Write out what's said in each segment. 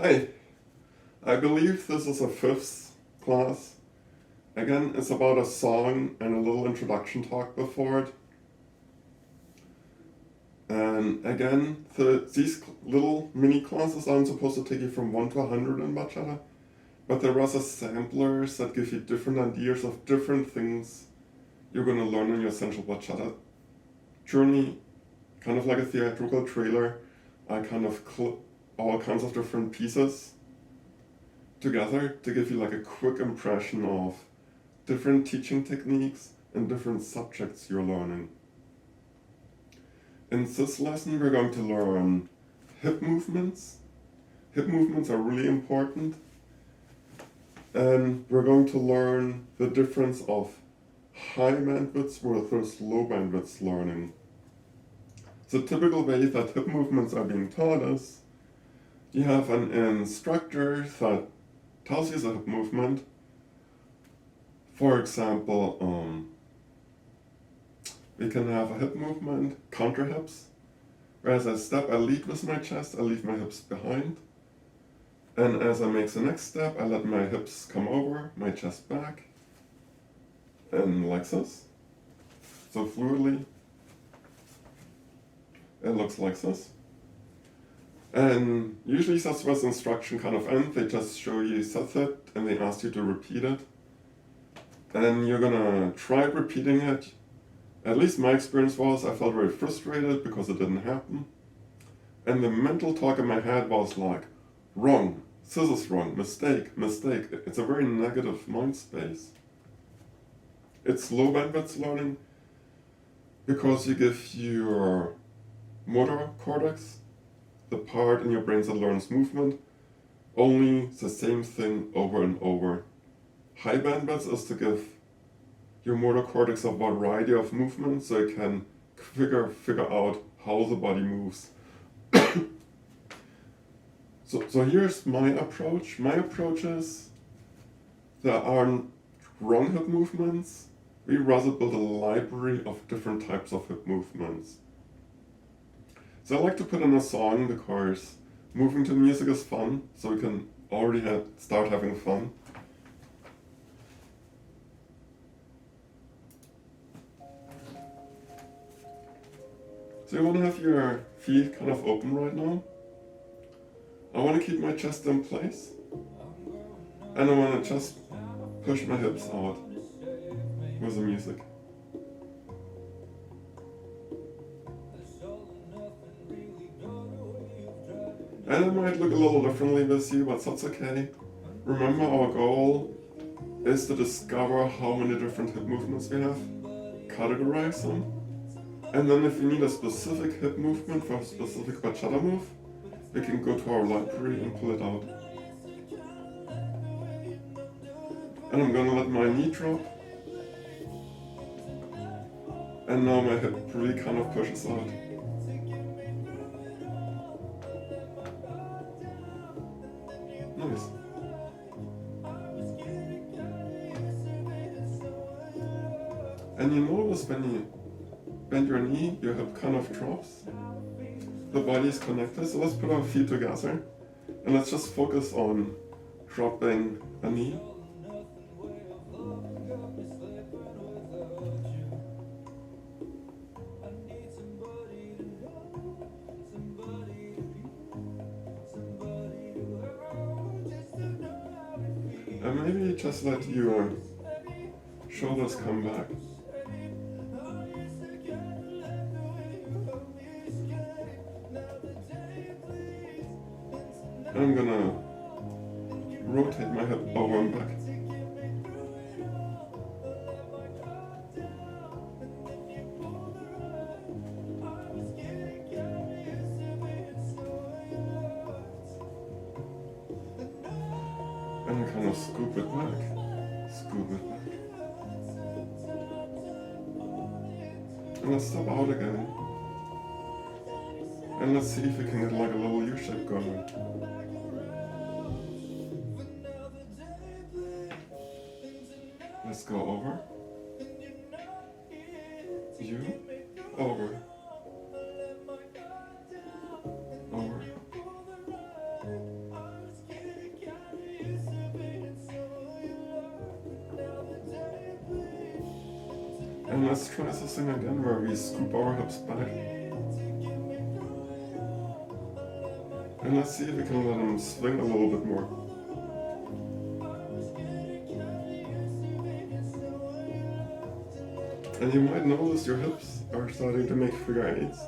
Hi, I believe this is a fifth class. Again, it's about a song and a little introduction talk before it. And again, these little mini classes aren't supposed to take you from 1 to 100 in bachata, but there are also samplers that give you different ideas of different things you're going to learn in your essential bachata journey. Kind of like a theatrical trailer. I kind of all kinds of different pieces together to give you like a quick impression of different teaching techniques and different subjects you're learning. In this lesson, we're going to learn hip movements. Hip movements are really important. And we're going to learn the difference of high bandwidths versus low bandwidths learning. The typical way that hip movements are being taught is you have an instructor that tells you the hip movement. For example, we can have a hip movement, counter hips, where as I step, I lead with my chest, I leave my hips behind. And as I make the next step, I let my hips come over, my chest back, and like this. So fluidly, it looks like this. And usually that's where the instruction kind of ends. They just show you set it and they ask you to repeat it. And you're gonna try repeating it. At least my experience was I felt very frustrated because it didn't happen. And the mental talk in my head was like, wrong, this is wrong, mistake, mistake. It's a very negative mind space. It's low bandwidth learning because you give your motor cortex, the part in your brain that learns movement, only the same thing over and over. High bandwidth is to give your motor cortex a variety of movements so you can figure out how the body moves. So here's my approach. My approach is there aren't wrong hip movements. We rather build a library of different types of hip movements. So I like to put in a song because moving to music is fun, so we can already start having fun. So you want to have your feet kind of open right now. I want to keep my chest in place. And I want to just push my hips out with the music. And it might look a little differently with you, but that's okay. Remember, our goal is to discover how many different hip movements we have, categorize them, and then if we need a specific hip movement for a specific bachata move, we can go to our library and pull it out. And I'm gonna let my knee drop. And now my hip really kind of pushes out. Nice. And you notice when you bend your knee, your hip kind of drops. The body is connected, so let's put our feet together and let's just focus on dropping a knee. And maybe just let your shoulders come back. And I'm gonna rotate my hip over and back. And kind of scoop it back. Scoop it back. And let's step out again. And let's see if we can get like a little U-shape going. Let's go over. U. Over. Over. And let's try this thing again where we scoop our hips back. And let's see if we can let them swing a little bit more. And you might notice your hips are starting to make figure eights.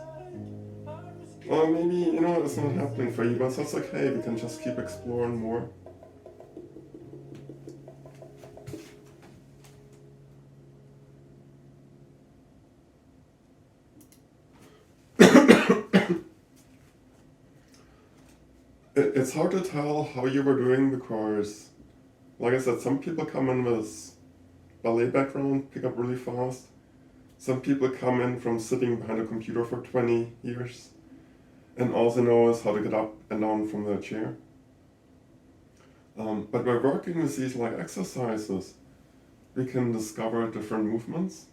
Or maybe, you know, it's not happening for you, but that's okay, we can just keep exploring more. It's hard to tell how you were doing because, like I said, some people come in with ballet background, pick up really fast. Some people come in from sitting behind a computer for 20 years and also knows how to get up and down from their chair. But by working with these like exercises, we can discover different movements.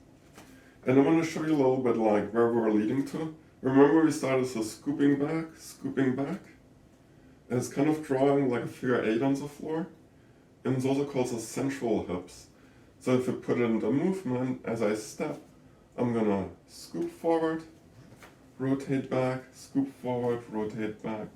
And I want to show you a little bit like where we're leading to. Remember we started with scooping back. And it's kind of drawing like a figure eight on the floor. And it's also called the central hips. So if you put it in the movement, as I step, I'm gonna scoop forward, rotate back, scoop forward, rotate back,